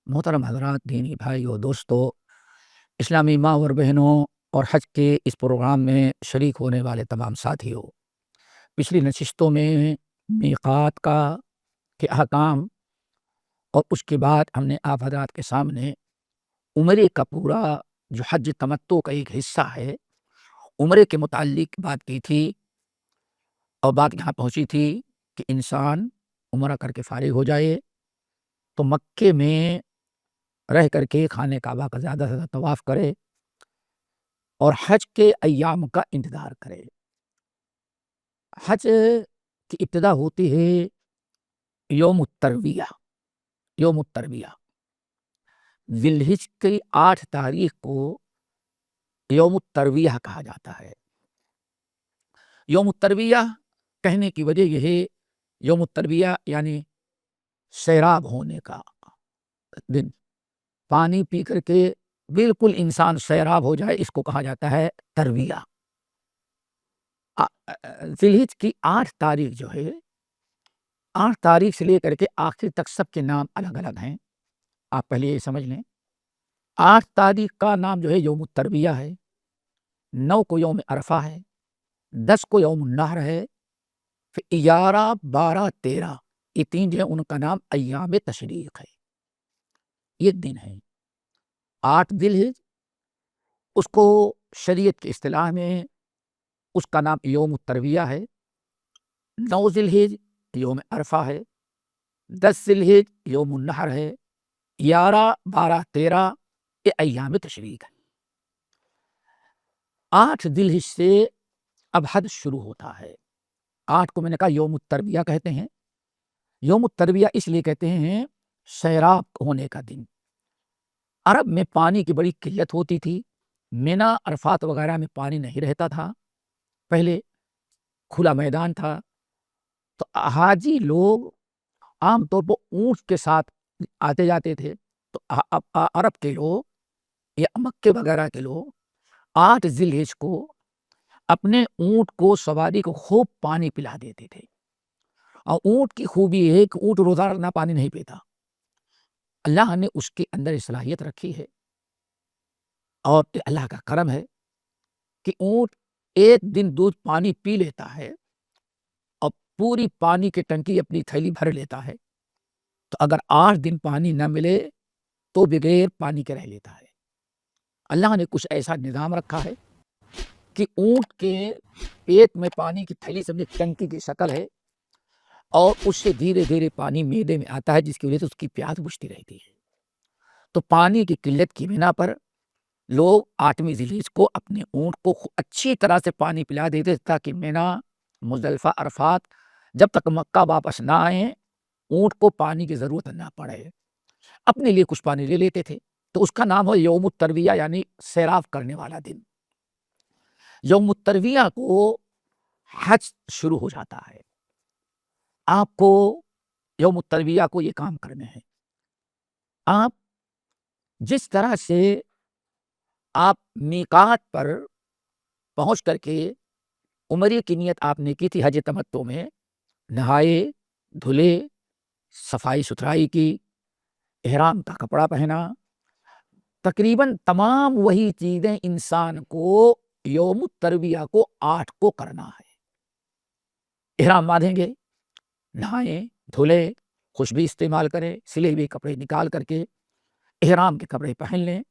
محترم حضرات، دینی بھائیو، دوستو، اسلامی ماں اور بہنوں اور حج کے اس پروگرام میں شریک ہونے والے تمام ساتھیوں، پچھلی نشستوں میں میقات کے احکام اور اس کے بعد ہم نے آپ حضرات کے سامنے عمرے کا پورا جو حج تمتع کا ایک حصہ ہے عمرے کے متعلق بات کی تھی، اور بات یہاں پہنچی تھی کہ انسان عمرہ کر کے فارغ ہو جائے تو مکے میں رہ کر کے خانہ کعبہ کا زیادہ سے زیادہ طواف کرے اور حج کے ایام کا انتظار کرے۔ حج کی ابتدا ہوتی ہے یوم الترویہ۔ یوم الترویہ ذی الحجہ کی 8 تاریخ کو یوم الترویہ کہا جاتا ہے۔ یوم الترویہ کہنے کی وجہ یہ ہے، یوم الترویہ یعنی سیراب ہونے کا دن، پانی پی کر کے بالکل انسان سیراب ہو جائے، اس کو کہا جاتا ہے ترویہ۔ ذی الحجہ کی 8 تاریخ جو ہے، 8 تاریخ سے لے کر کے آخر تک سب کے نام الگ الگ ہیں، آپ پہلے یہ سمجھ لیں۔ 8 تاریخ کا نام جو ہے یوم الترویہ ہے، 9 کو یوم عرفہ ہے، 10 کو یوم النحر ہے، پھر 11، 12، 13 یہ 3 جو ہے ان کا نام ایام تشریق ہے۔ یہ دن ہے 8 ذی الحجہ، اس کو شریعت کی اصطلاح میں اس کا نام یوم الترویہ ہے۔ 9 ذی الحجہ یوم عرفہ ہے، 10 ذی الحجہ یوم النحر ہے، 11، 12، 13 یہ ایام تشریق ہے۔ 8 ذی الحجہ سے اب حج شروع ہوتا ہے۔ 8 کو میں نے کہا یوم الترویہ کہتے ہیں۔ یوم الترویہ اس لیے کہتے ہیں سیراب ہونے کا دن۔ عرب میں پانی کی بڑی قلت ہوتی تھی، مینا عرفات وغیرہ میں پانی نہیں رہتا تھا، پہلے کھلا میدان تھا، تو حاجی لوگ عام طور پر اونٹ کے ساتھ آتے جاتے تھے، تو عرب کے لوگ یا مکے وغیرہ کے لوگ 8 ذی الحجہ کو اپنے اونٹ کو سواری کو خوب پانی پلا دیتے تھے، اور اونٹ کی خوبی ہے کہ اونٹ روزانہ پانی نہیں پیتا، اللہ نے اس کے اندر صلاحیت رکھی ہے، اور اللہ کا کرم ہے کہ اونٹ ایک دن دودھ پانی پی لیتا ہے اور پوری پانی کی ٹنکی اپنی تھیلی بھر لیتا ہے، تو اگر 8 دن پانی نہ ملے تو بغیر پانی کے رہ لیتا ہے۔ اللہ نے کچھ ایسا نظام رکھا ہے کہ اونٹ کے پیٹ میں پانی کی تھیلی سمجھے ٹنکی کی شکل ہے، اور اس سے دھیرے دھیرے پانی معدے میں آتا ہے، جس کی وجہ سے اس کی پیاس بجھتی رہتی ہے۔ تو پانی کی قلت کی بنا پر لوگ 8ویں ذی الحجہ کو اپنے اونٹ کو اچھی طرح سے پانی پلا دیتے تاکہ مینا، مزدلفہ، عرفات جب تک مکہ واپس نہ آئیں اونٹ کو پانی کی ضرورت نہ پڑے، اپنے لیے کچھ پانی لے لیتے تھے، تو اس کا نام ہے یوم الترویہ یعنی سیراب کرنے والا دن۔ یوم الترویہ کو حج شروع ہو جاتا ہے۔ آپ کو یوم الترویہ کو یہ کام کرنے ہیں، آپ جس طرح سے آپ میقات پر پہنچ کر کے عمرے کی نیت آپ نے کی تھی حج تمتع میں، نہائے دھلے، صفائی ستھرائی کی، احرام کا کپڑا پہنا، تقریباً تمام وہی چیزیں انسان کو یوم الترویہ کو 8 کو کرنا ہے۔ احرام باندھیں گے، نہائیں دھلے، خوشبو استعمال کریں، سلے ہوئے کپڑے نکال کر کے احرام کے کپڑے پہن لیں،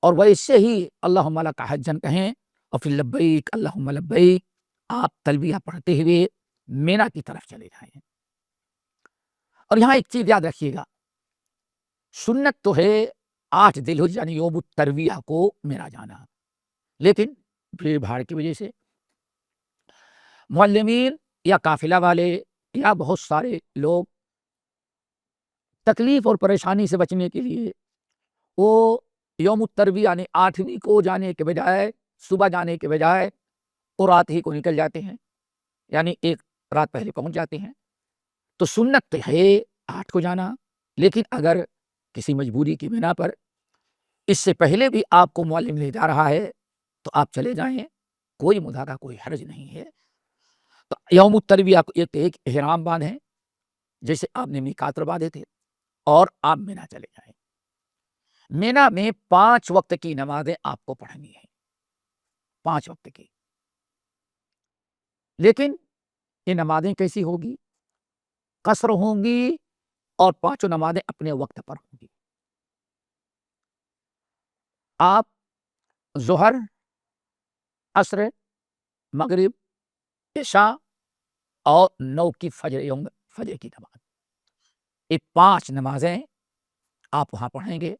اور ویسے ہی اللہم لک حجن کہیں، اور پھر لبیک اللہم لبیک آپ تلبیہ پڑھتے ہوئے مینا کی طرف چلے جائیں۔ اور یہاں ایک چیز یاد رکھیے گا، سنت تو ہے 8 ذی الحجہ یعنی یوم الترویہ کو مینا جانا، لیکن بھیڑ بھاڑ کی وجہ سے معلمین یا قافلہ والے یا بہت سارے لوگ تکلیف اور پریشانی سے بچنے کے لیے وہ یوم الترویہ یعنی 8ویں کو جانے کے بجائے، صبح جانے کے بجائے وہ رات ہی کو نکل جاتے ہیں، یعنی ایک رات پہلے پہنچ جاتے ہیں۔ تو سنت تو ہے 8 کو جانا، لیکن اگر کسی مجبوری کی بنا پر اس سے پہلے بھی آپ کو معلم لے جا رہا ہے تو آپ چلے جائیں، کوئی مداخلہ، کوئی حرج نہیں ہے۔ تو یوم الترویہ کو ایک احرام باندھیں جیسے آپ نے میقات باندھے تھے، اور آپ مینا چلے جائیں۔ مینا میں 5 وقت کی نمازیں آپ کو پڑھنی ہیں، 5 وقت کی. لیکن یہ نمازیں کیسی ہوگی؟ قصر ہوں گی اور 5 نمازیں اپنے وقت پر ہوں گی. آپ ظہر، عصر، مغرب، عشاء اور 9 کی فجر کی نماز، یہ 5 نمازیں آپ وہاں پڑھیں گے.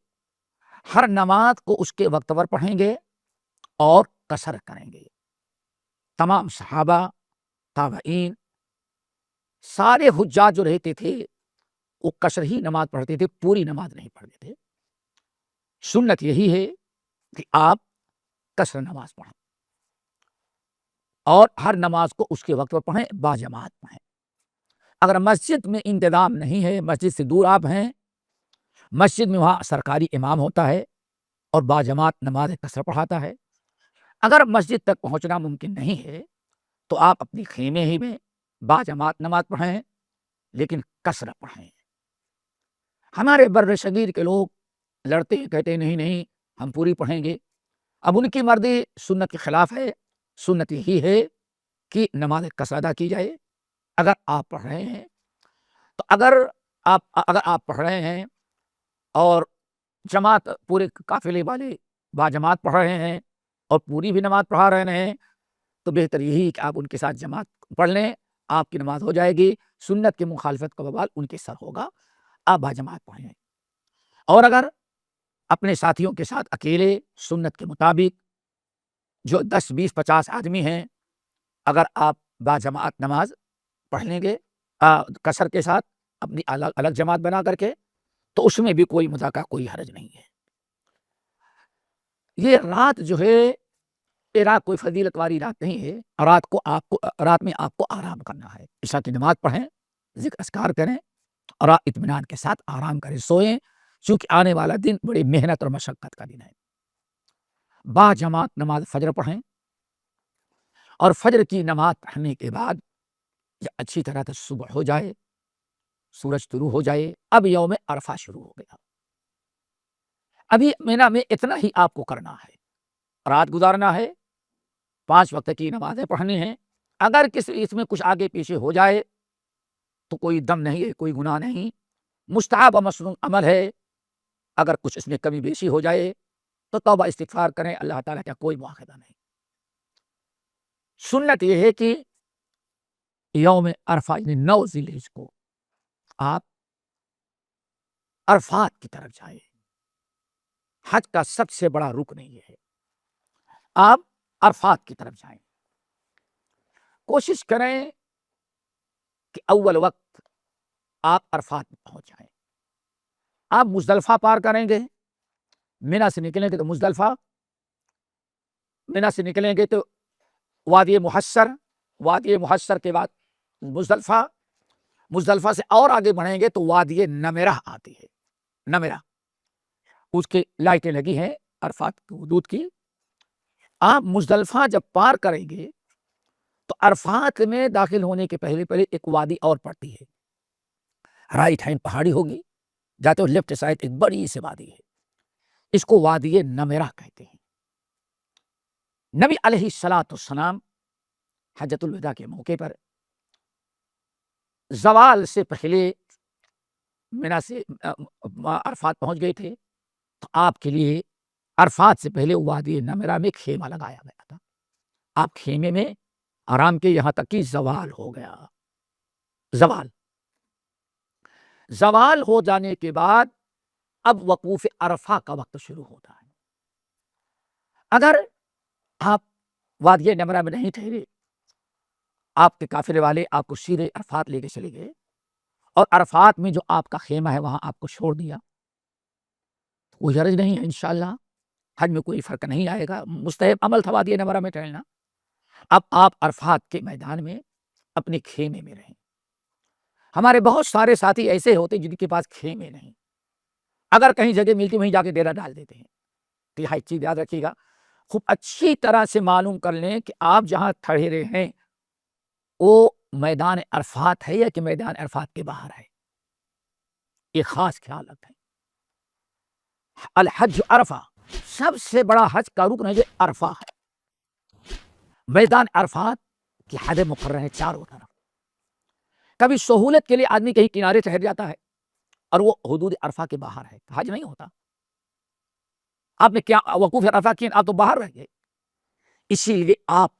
ہر نماز کو اس کے وقت پر پڑھیں گے اور قصر کریں گے. تمام صحابہ، تابعین، سارے حجاج جو رہتے تھے وہ قصر ہی نماز پڑھتے تھے، پوری نماز نہیں پڑھتے تھے. سنت یہی ہے کہ آپ قصر نماز پڑھیں اور ہر نماز کو اس کے وقت پر پڑھیں، باجماعت پڑھیں. اگر مسجد میں انتظام نہیں ہے، مسجد سے دور آپ ہیں، مسجد میں وہاں سرکاری امام ہوتا ہے اور باجماعت نماز قصر پڑھاتا ہے. اگر مسجد تک پہنچنا ممکن نہیں ہے تو آپ اپنی خیمے ہی میں باجماعت نماز پڑھیں لیکن قصر پڑھیں. ہمارے بر صغیر کے لوگ لڑتے ہیں، کہتے ہیں نہیں نہیں ہم پوری پڑھیں گے. اب ان کی مرضی سنت کے خلاف ہے. سنت یہی ہے کہ نماز قصر ادا کی جائے. اگر آپ پڑھ رہے ہیں تو اگر آپ پڑھ رہے ہیں اور جماعت پورے قافلے والے باجماعت پڑھ رہے ہیں اور پوری بھی نماز پڑھا رہے ہیں تو بہتر یہی کہ آپ ان کے ساتھ جماعت پڑھ لیں، آپ کی نماز ہو جائے گی. سنت کی مخالفت کا وبال ان کے سر ہوگا، آپ باجماعت پڑھیں. اور اگر اپنے ساتھیوں کے ساتھ اکیلے سنت کے مطابق جو 10 20 50 آدمی ہیں، اگر آپ باجماعت نماز پڑھ لیں گے قصر کے ساتھ اپنی الگ الگ جماعت بنا کر کے تو اس میں بھی کوئی مذاکرہ، کوئی حرج نہیں ہے. یہ رات جو ہے یہ رات کوئی فضیلت والی رات نہیں ہے. رات میں آپ کو آرام کرنا ہے. عشاء کی نماز پڑھیں، ذکر اذکار کریں اور اطمینان کے ساتھ آرام کریں، سوئیں، چونکہ آنے والا دن بڑی محنت اور مشقت کا دن ہے. باجماعت نماز فجر پڑھیں اور فجر کی نماز پڑھنے کے بعد اچھی طرح سے صبح ہو جائے، سورج طلوع ہو جائے. اب یوم عرفہ شروع ہو گیا. ابھی مینا میں اتنا ہی آپ کو کرنا ہے، رات گزارنا ہے، 5 وقت کی نمازیں پڑھنی ہیں. اگر اس میں کچھ آگے پیچھے ہو جائے تو کوئی دم نہیں ہے، کوئی گناہ نہیں، مستحب و مسنون عمل ہے. اگر کچھ اس میں کمی بیشی ہو جائے تو توبہ استغفار کریں، اللہ تعالیٰ کا کوئی مواخذہ نہیں. سنت یہ ہے کہ یوم عرفہ یعنی 9 ذی الحجہ کو آپ عرفات کی طرف جائیں. حج کا سب سے بڑا رکن یہ ہے، آپ عرفات کی طرف جائیں. کوشش کریں کہ اول وقت آپ عرفات میں پہنچ جائیں. آپ مزدلفہ پار کریں گے، مینا سے نکلیں گے تو مزدلفہ، مینا سے نکلیں گے تو وادی محشر، وادی محشر کے بعد مزدلفہ، مزدلفہ سے اور آگے بڑھیں گے تو وادی نمرہ آتی ہے. نمرہ اس کی لائٹیں لگی ہیں عرفات حدود کی. آپ مزدلفہ جب پار کریں گے تو عرفات میں داخل ہونے کے پہلے ایک وادی اور پڑتی ہے. رائٹ ہینڈ پہاڑی ہوگی، جاتے ہو لیفٹ سائڈ ایک بڑی سی وادی ہے، اس کو وادی نمرہ کہتے ہیں. نبی علیہ الصلوۃ والسلام حجۃ الوداع کے موقع پر زوال سے پہلے مینا سے عرفات پہنچ گئے تھے تو آپ کے لیے عرفات سے پہلے وادی نمرہ میں خیمہ لگایا گیا تھا. آپ خیمے میں آرام کے یہاں تک کہ زوال ہو گیا. زوال ہو جانے کے بعد اب وقوف عرفہ کا وقت شروع ہوتا ہے. اگر آپ وادی نمرہ میں نہیں ٹھہرے، آپ کے قافلے والے آپ کو سیدھے عرفات لے کے چلے گئے اور عرفات میں جو آپ کا خیمہ ہے وہاں آپ کو چھوڑ دیا، کوئی حرج نہیں ہے. انشاءاللہ حج میں کوئی فرق نہیں آئے گا، مستحب عمل تھا وادی نمرہ میں ٹہلنا. اب آپ عرفات کے میدان میں اپنے خیمے میں رہیں. ہمارے بہت سارے ساتھی ایسے ہوتے جن کے پاس خیمے نہیں، اگر کہیں جگہ ملتی وہیں جا کے ڈیرا ڈال دیتے ہیں. تو یہ چیز یاد رکھیے گا، خوب اچھی طرح سے معلوم کر لیں کہ آپ جہاں ٹھہرے ہیں وہ میدان عرفات ہے یا کہ میدان عرفات کے باہر ہے. یہ خاص خیال رکھیں. الحج عرفہ، سب سے بڑا حج کا رکن ہے جو عرفہ ہے۔ میدان عرفات کی حد مقرر ہے چاروں طرف۔ کبھی سہولت کے لیے آدمی کہیں کنارے ٹھہر جاتا ہے اور وہ حدود عرفہ کے باہر ہے، حج نہیں ہوتا۔ آپ نے کیا وقوف عرفہ کیا، آپ تو باہر رہ گئے۔ اسی لیے آپ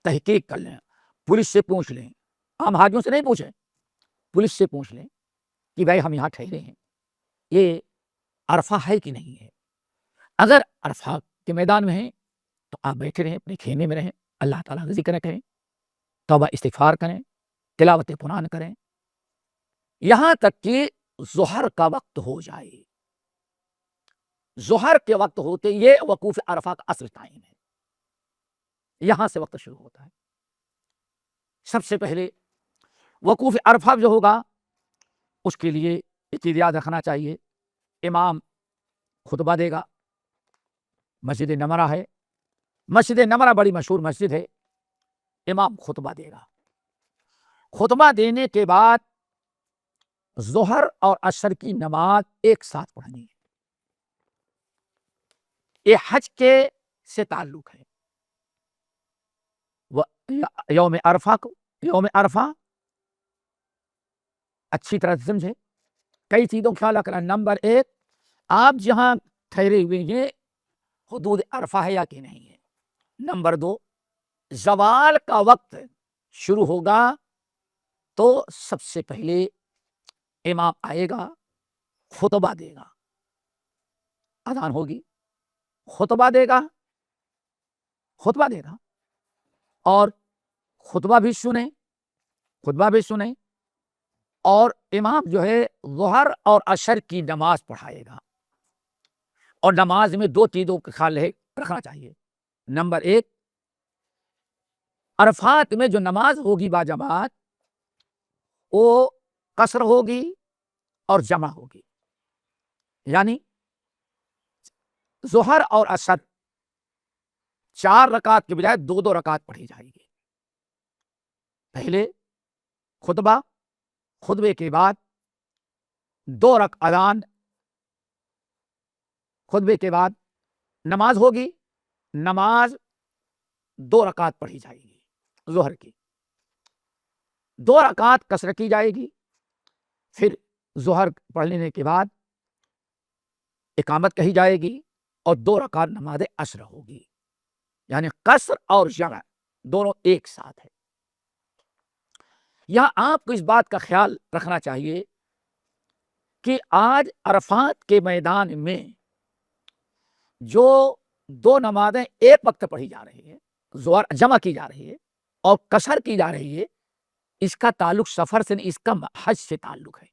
تحقیق کر لیں، پولیس سے پوچھ لیں، عام حاجیوں سے نہیں پوچھیں، پولیس سے پوچھ لیں کہ بھائی ہم یہاں ٹھہرے ہیں، یہ عرفہ ہے کہ نہیں ہے۔ اگر عرفہ کے میدان میں ہیں تو آپ بیٹھے رہیں، اپنے خیمے میں رہیں، اللہ تعالیٰ کا ذکر کریں، توبہ استغفار کریں، تلاوت قرآن کریں، یہاں تک کہ ظہر کا وقت ہو جائے۔ ظہر کے وقت ہوتے یہ وقوف عرفہ کا اصل ٹائم ہے، یہاں سے وقت شروع ہوتا ہے۔ سب سے پہلے وقوف عرفہ جو ہوگا اس کے لیے یہ چیز یاد رکھنا چاہیے، امام خطبہ دے گا، مسجد نمرہ ہے، مسجد نمرہ بڑی مشہور مسجد ہے، امام خطبہ دے گا۔ خطبہ دینے کے بعد ظہر اور عصر کی نماز ایک ساتھ پڑھنی ہے۔ یہ حج کے سے تعلق ہے۔ یوم عرفہ اچھی طرح سے سمجھے، کئی چیزوں کا خیال رکھنا۔ نمبر ایک، آپ جہاں ٹھہرے ہوئے ہیں حدود عرفہ ہے یا کہ نہیں ہے۔ نمبر دو، زوال کا وقت شروع ہوگا تو سب سے پہلے امام آئے گا، خطبہ دے گا، اذان ہوگی، خطبہ دے گا اور خطبہ بھی سنیں اور امام جو ہے ظہر اور عصر کی نماز پڑھائے گا۔ اور نماز میں دو چیزوں کا خیال رکھنا چاہیے۔ نمبر ایک، عرفات میں جو نماز ہوگی باجماعت وہ قصر ہوگی اور جمع ہوگی، یعنی ظہر اور عصر 4 رکعت کے بجائے 2 رکعت پڑھی جائے گی۔ پہلے خطبے کے بعد 2 رکعت اذان، خطبے کے بعد نماز ہوگی، نماز 2 رکعت پڑھی جائے گی ظہر کی، 2 رکعت قصر کی جائے گی۔ پھر ظہر پڑھ لینے کے بعد اقامت کہی جائے گی اور 2 رکعت نماز عصر ہوگی، یعنی قصر اور جمع دونوں ایک ساتھ ہے۔ یہاں آپ کو اس بات کا خیال رکھنا چاہیے کہ آج عرفات کے میدان میں جو 2 نمازیں ایک وقت پڑھی جا رہی ہے، ظہر جمع کی جا رہی ہے اور قصر کی جا رہی ہے، اس کا تعلق سفر سے نہیں، اس کا حج سے تعلق ہے۔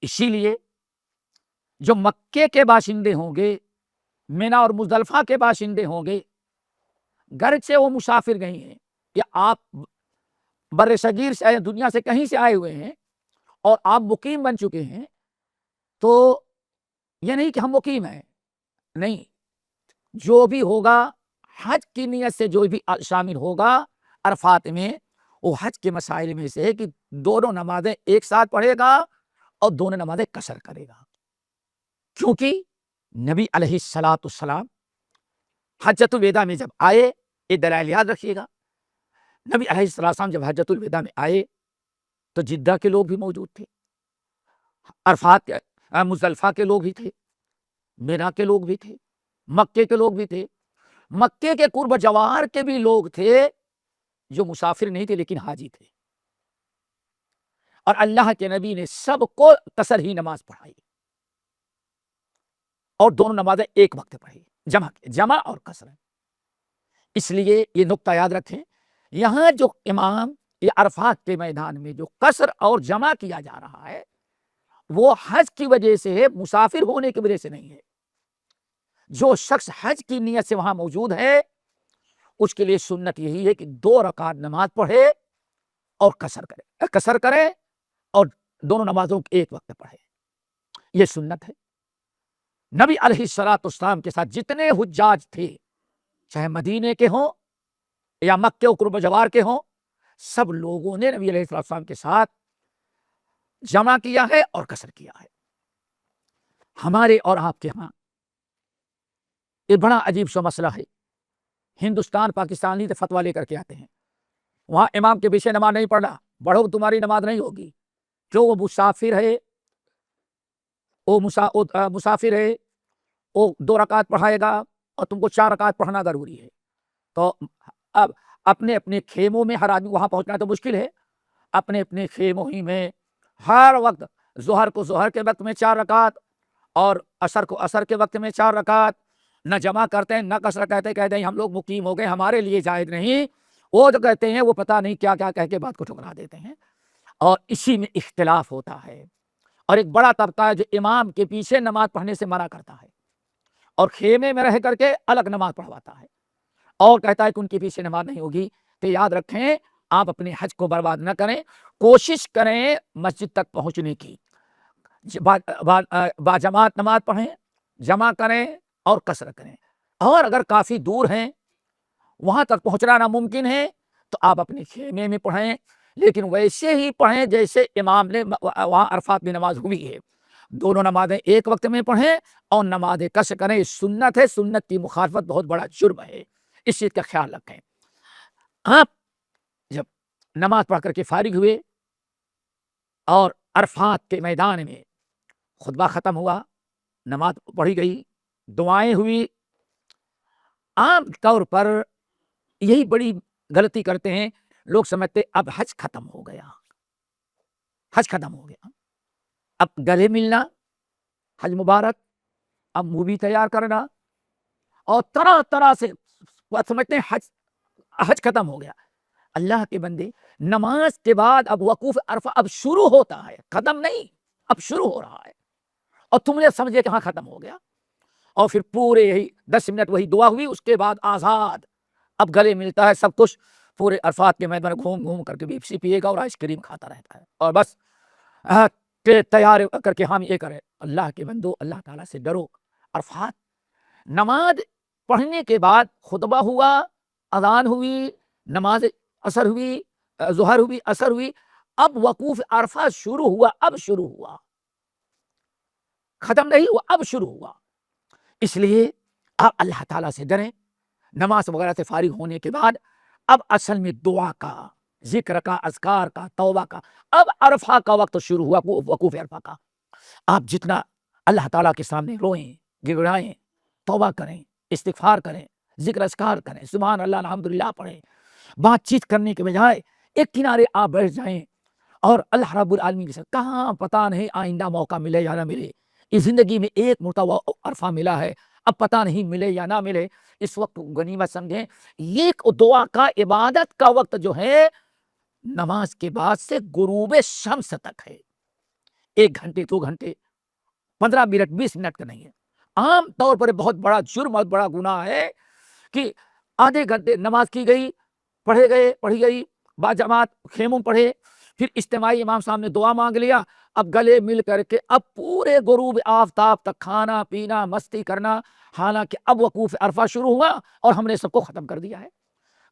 اسی لیے جو مکے کے باشندے ہوں گے، مینا اور مزدلفہ کے باشندے ہوں گے، گرچہ وہ مسافر نہیں ہیں، یا آپ بر صغیر سے دنیا سے کہیں سے آئے ہوئے ہیں اور آپ مقیم بن چکے ہیں، تو یہ نہیں کہ ہم مقیم ہیں، نہیں، جو بھی ہوگا حج کی نیت سے جو بھی شامل ہوگا عرفات میں، وہ حج کے مسائل میں سے ہے کہ دونوں نمازیں ایک ساتھ پڑھے گا اور دونوں نمازیں قصر کرے گا۔ کیونکہ نبی علیہ السلام حجۃ الوداع میں جب آئے، یہ دلائل یاد رکھیے گا، نبی علیہ السلام جب حجۃ الوداع میں آئے تو جدہ کے لوگ بھی موجود تھے، عرفات مزدلفہ کے لوگ بھی تھے، مینا کے لوگ بھی تھے، مکے کے لوگ بھی تھے، مکے کے قرب جوار کے بھی لوگ تھے جو مسافر نہیں تھے لیکن حاجی تھے، اور اللہ کے نبی نے سب کو قصر ہی نماز پڑھائی اور دونوں نمازیں ایک وقت پڑھی، جمع اور قصر۔ اس لیے یہ نقطہ یاد رکھیں، یہاں جو امام یہ عرفات کے میدان میں جو قصر اور جمع کیا جا رہا ہے وہ حج کی وجہ سے ہے، مسافر ہونے کی وجہ سے نہیں ہے۔ جو شخص حج کی نیت سے وہاں موجود ہے اس کے لیے سنت یہی ہے کہ 2 رکعت نماز پڑھے اور قصر کرے اور دونوں نمازوں ایک وقت پڑھے، یہ سنت ہے۔ نبی علیہ السلام کے ساتھ جتنے حجاج تھے، چاہے مدینے کے ہوں یا مکے و قرب جوار کے ہوں، سب لوگوں نے نبی علیہ السلام کے ساتھ جمع کیا ہے اور قصر کیا ہے۔ ہمارے اور آپ کے ہاں یہ بڑا عجیب سا مسئلہ ہے. ہندوستان پاکستان ہی سے فتویٰ لے کر کے آتے ہیں وہاں امام کے پیچھے نماز نہیں پڑھنا, بڑھو تمہاری نماز نہیں ہوگی. جو وہ مسافر ہے وہ مسافر ہے وہ 2 رکعت پڑھائے گا اور تم کو 4 رکعت پڑھنا ضروری ہے. تو اب اپنے اپنے خیموں میں ہر آدمی وہاں پہنچنا تو مشکل ہے, اپنے اپنے خیموں ہی میں ہر وقت ظہر کو ظہر کے وقت میں 4 رکعت اور عصر کو عصر کے وقت میں 4 رکعت نہ جمع کرتے ہیں نہ کثر کہتے ہیں ہم لوگ مقیم ہو گئے, ہمارے لیے جائز نہیں. وہ جو کہتے ہیں وہ پتہ نہیں کیا کیا کہہ کے بات کو ٹھکرا دیتے ہیں, اور اسی میں اختلاف ہوتا ہے. اور ایک بڑا طبقہ ہے جو امام کے پیچھے نماز پڑھنے سے منع کرتا ہے اور خیمے میں رہ کر کے الگ نماز پڑھواتا ہے اور کہتا ہے کہ ان کے پیچھے نماز نہیں ہوگی. تو یاد رکھیں آپ اپنے حج کو برباد نہ کریں, کوشش کریں مسجد تک پہنچنے کی, باجماعت نماز پڑھیں, جمع کریں اور قصر کریں. اور اگر کافی دور ہیں وہاں تک پہنچنا ناممکن ہے تو آپ اپنے خیمے میں پڑھیں, لیکن ویسے ہی پڑھیں جیسے امام نے وہاں عرفات میں نماز ہوئی ہے. دونوں نمازیں ایک وقت میں پڑھیں اور نماز قصر کریں. سنت ہے, سنت کی مخالفت بہت بڑا جرم ہے, اس چیز کا خیال رکھیں. آپ جب نماز پڑھ کر کے فارغ ہوئے اور عرفات کے میدان میں خطبہ ختم ہوا, نماز پڑھی گئی, دعائیں ہوئی, عام طور پر یہی بڑی غلطی کرتے ہیں لوگ, سمجھتے اب حج ختم ہو گیا, حج ختم ہو گیا, اب گلے ملنا حج مبارک, اب مووی تیار کرنا اور طرح طرح سے سمجھتے ہیں حج ختم ہو گیا. اللہ کے بندے, نماز کے بعد اب وقوف عرفہ اب شروع ہوتا ہے, ختم نہیں, اب شروع ہو رہا ہے, اور تم نے سمجھے کہ ہاں ختم ہو گیا. اور پھر پورے یہی 10 منٹ وہی دعا ہوئی, اس کے بعد آزاد, اب گلے ملتا ہے سب کچھ, پورے عرفات کے میدان گھوم گھوم کر کے پیپسی پیے گا اور آئس کریم کھاتا رہتا ہے, اور بس تیار کر کے ہم یہ کریں. اللہ کے بندو, اللہ تعالیٰ سے ڈرو. عرفات نماز پڑھنے کے بعد خطبہ ہوا, اذان ہوئی, نماز عصر ہوئی, ظہر ہوئی, عصر ہوئی, اب وقوف عرفہ شروع ہوا, اب شروع ہوا, ختم نہیں ہوا, اب شروع ہوا. اس لیے آپ اللہ تعالیٰ سے ڈریں. نماز وغیرہ سے فارغ ہونے کے بعد اب اصل میں دعا کا, ذکر کا, اذکار کا, توبہ کا, اب عرفہ کا وقت شروع ہوا, وقوف عرفہ کا. آپ جتنا اللہ تعالیٰ کے سامنے روئیں, گڑگڑائیں, توبہ کریں, استغفار کریں, ذکر اذکار کریں, سبحان اللہ الحمدللہ پڑھیں, بات چیت کرنے کے بجائے ایک کنارے آپ بیٹھ جائیں اور اللہ رب العالمین کے ساتھ, کہاں پتہ نہیں آئندہ موقع ملے یا نہ ملے. اس زندگی میں ایک مرتبہ عرفہ ملا ہے, اب پتہ نہیں ملے یا نہ ملے. اس وقت غنیمت سمجھیں. یہ دعا کا, عبادت کا وقت جو ہے نماز کے بعد سے غروب شمس تک ہے. 1 گھنٹے 2 گھنٹے 15 منٹ 20 منٹ کا نہیں ہے. عام طور پر بہت بڑا جرم اور بڑا گناہ ہے کہ آدھے گھنٹے نماز کی گئی, پڑھی گئی, باجماعت خیموں پڑھے, پھر اجتماعی امام صاحب نے دعا مانگ لیا, اب گلے مل کر کے اب پورے غروب آفتاب تک کھانا پینا مستی کرنا, حالانکہ اب وقوف عرفہ شروع ہوا اور ہم نے سب کو ختم کر دیا ہے.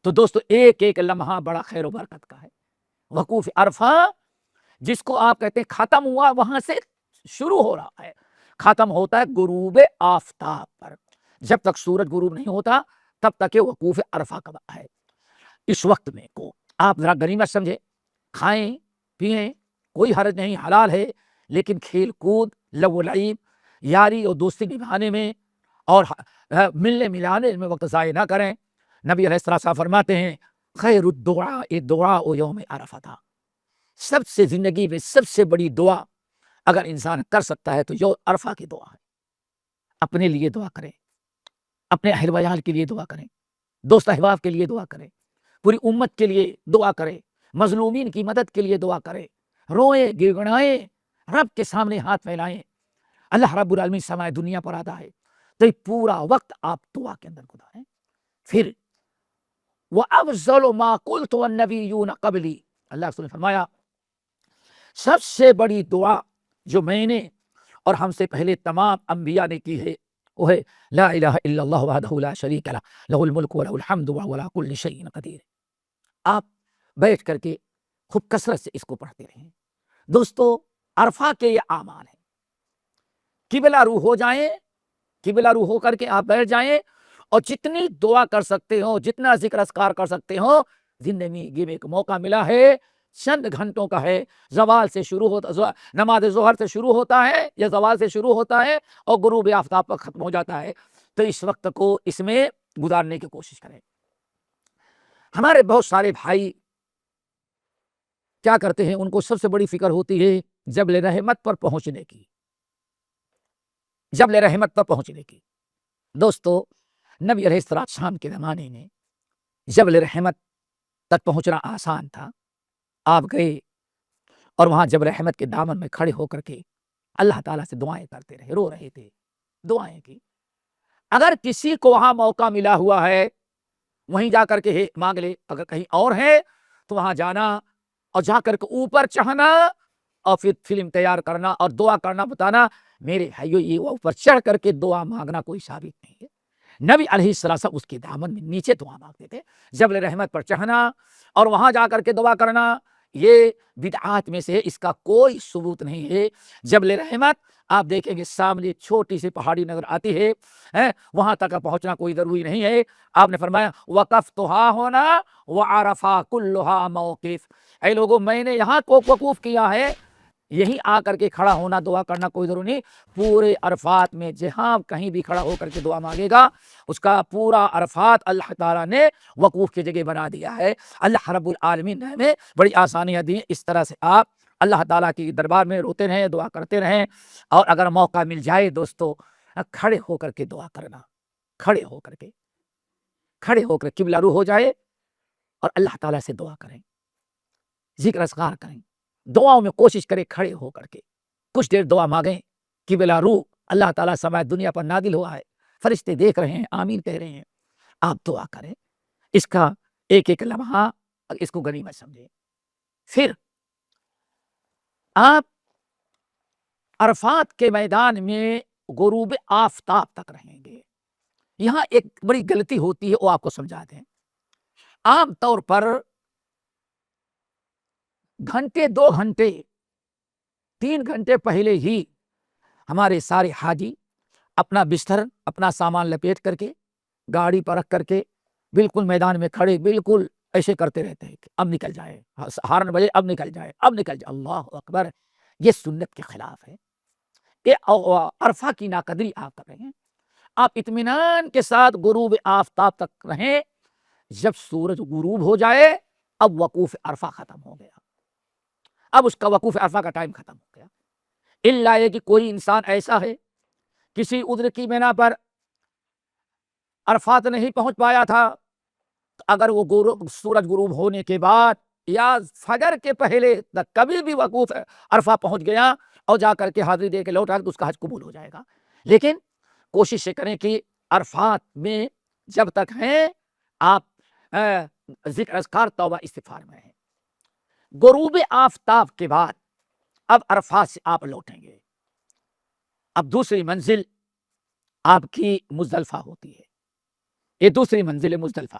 تو دوستو ایک ایک لمحہ بڑا خیر و برکت کا ہے. وقوف عرفہ جس کو آپ کہتے ہیں ختم ہوا, وہاں سے شروع ہو رہا ہے, ختم ہوتا ہے غروب آفتاب پر. جب تک سورج غروب نہیں ہوتا تب تک یہ وقوف عرفہ کا ہے. اس وقت میں کو آپ ذرا غنیمت سمجھے, کھائیں پئیں, کوئی حرج نہیں, حلال ہے, لیکن کھیل کود, لو و لعب, یاری اور دوستی نبھانے میں اور ملنے ملانے میں وقت ضائع نہ کریں. نبی علیہ السلام فرماتے ہیں خیر الدعاء دعاء یوم عرفہ تھا. سب سے زندگی میں سب سے بڑی دعا اگر انسان کر سکتا ہے تو یوم عرفہ کی دعا ہے. اپنے لیے دعا کریں, اپنے اہل ویال کے لیے دعا کریں, دوست احباب کے لیے دعا کریں, پوری امت کے لیے دعا کریں, مظلومین کی مدد کے لیے دعا کریں, روئیں گڑگڑائیں, رب کے سامنے ہاتھ پھیلائیں. اللہ رب العالمین سمائے دنیا پر آتا ہے تو یہ پورا وقت آپ دعا کے اندر گزاریں. پھر وَأَفْضَلُ مَا قُلْتُ وَالنَّبِيُّونَ قَبْلِي, اللہ رسول نے فرمایا سب سے بڑی دعا جو میں نے اور ہم سے پہلے تمام انبیاء نے کی ہے وہ ہے لا الہ الا اللہ وحدہ لا شریک لہ لہ الملک ولہ الحمد وہو علی کل شیء قدیر. آپ بیٹھ کر کے خوب کثرت سے اس کو پڑھتے رہیں. دوستو عرفہ کے یہ اعمال ہیں, قبلہ رو ہو جائیں، قبلہ رو ہو کر کے آپ بیٹھ جائیں اور جتنی دعا کر سکتے ہو، جتنا ذکر اذکار کر سکتے ہو، زندگی میں ایک موقع ملا ہے، چند گھنٹوں کا ہے، زوال سے شروع ہوتا، نماز ظہر سے شروع ہوتا ہے یا زوال سے شروع ہوتا ہے اور غروب آفتاب پر ختم ہو جاتا ہے، تو اس وقت کو اس میں گزارنے کی کوشش کریں۔ ہمارے بہت سارے بھائی کیا کرتے ہیں، ان کو سب سے بڑی فکر ہوتی ہے جبل رحمت پر پہنچنے کی، جبل رحمت پر پہنچنے کی۔ دوستو، نبی علیہ السلام کے زمانے میں جبل رحمت تک پہنچنا آسان تھا۔ آپ گئے اور وہاں جبل رحمت کے دامن میں کھڑے ہو کر کے اللہ تعالیٰ سے دعائیں کرتے رہے، رو رہے تھے، دعائیں کی۔ اگر کسی کو وہاں موقع ملا ہوا ہے وہیں جا کر کے مانگ لے، اگر کہیں اور ہے تو وہاں جانا اور جا کر کے اوپر چڑھنا اور پھر فلم تیار کرنا اور دعا کرنا، بتانا میرے بھائیو یہ اوپر چڑھ کر کے دعا مانگنا کوئی ثابت نہیں ہے۔ نبی علیہ السلام اس کے دامن میں نیچے دعا مانگتے تھے، جبل رحمت پر چڑھنا اور وہاں جا کر کے دعا کرنا یہ بدعات میں سے اس کا کوئی ثبوت نہیں ہے۔ جبل رحمت آپ دیکھیں گے سامنے چھوٹی سی پہاڑی نظر آتی ہے، وہاں تک پہنچنا کوئی ضروری نہیں ہے۔ آپ نے فرمایا وقفتھا ہونا وعرفہ کلھا موقف، اے لوگوں میں نے یہاں کو وقوف کیا ہے، یہی آ کر کے کھڑا ہونا دعا کرنا کوئی ضروری نہیں۔ پورے عرفات میں جہاں کہیں بھی کھڑا ہو کر کے دعا مانگے گا اس کا پورا عرفات اللہ تعالیٰ نے وقوف کی جگہ بنا دیا ہے۔ اللہ رب العالمین نے ہمیں بڑی آسانیاں دی، اس طرح سے آپ اللہ تعالیٰ کی دربار میں روتے رہیں، دعا کرتے رہیں، اور اگر موقع مل جائے دوستو کھڑے ہو کر کے دعا کرنا، کھڑے ہو کر قبلہ رو ہو جائے اور اللہ تعالیٰ سے دعا کریں، ذکر اذکار کریں، دعاؤں میں کوشش کریں کھڑے ہو کر کے کچھ دیر دعا مانگیں، قبلہ رو، اللہ تعالیٰ سماع دنیا پر نازل ہوا ہے، فرشتے دیکھ رہے ہیں، آمین کہہ رہے ہیں، آپ دعا کریں، اس کا ایک ایک لمحہ اس کو غنیمت سمجھیں۔ پھر آپ عرفات کے میدان میں غروب آفتاب تک رہیں گے۔ یہاں ایک بڑی غلطی ہوتی ہے، وہ آپ کو سمجھا دیں۔ عام طور پر گھنٹے، 2 گھنٹے، 3 گھنٹے پہلے ہی ہمارے سارے حاجی اپنا بستر، اپنا سامان لپیٹ کر کے گاڑی پر رکھ کر کے بالکل میدان میں کھڑے بالکل ایسے کرتے رہتے ہیں کہ اب نکل جائے، ہارن بجے اب نکل جائے، اب نکل جائے۔ اللہ اکبر، یہ سنت کے خلاف ہے، یہ عرفہ کی ناقدری آپ کر رہے ہیں۔ آپ اطمینان کے ساتھ غروب آفتاب تک رہیں، جب سورج غروب ہو جائے اب وقوف عرفہ ختم ہو گیا، اب اس کا وقوف عرفہ کا ٹائم ختم ہو گیا۔ الا یہ کہ کوئی انسان ایسا ہے کسی عذر کی بنا پر عرفات نہیں پہنچ پایا تھا، اگر وہ سورج غروب ہونے کے بعد یا فجر کے پہلے تک کبھی بھی وقوف عرفہ پہنچ گیا اور جا کر کے حاضری دے کے لوٹ آئے تو اس کا حج قبول ہو جائے گا۔ لیکن کوشش کریں کہ عرفات میں جب تک ہیں آپ ذکر اذکار توبہ استغفار میں ہیں۔ غروب آفتاب کے بعد اب عرفات سے آپ لوٹیں گے، اب دوسری منزل آپ کی مزدلفہ ہوتی ہے، یہ دوسری منزل ہے مزدلفہ۔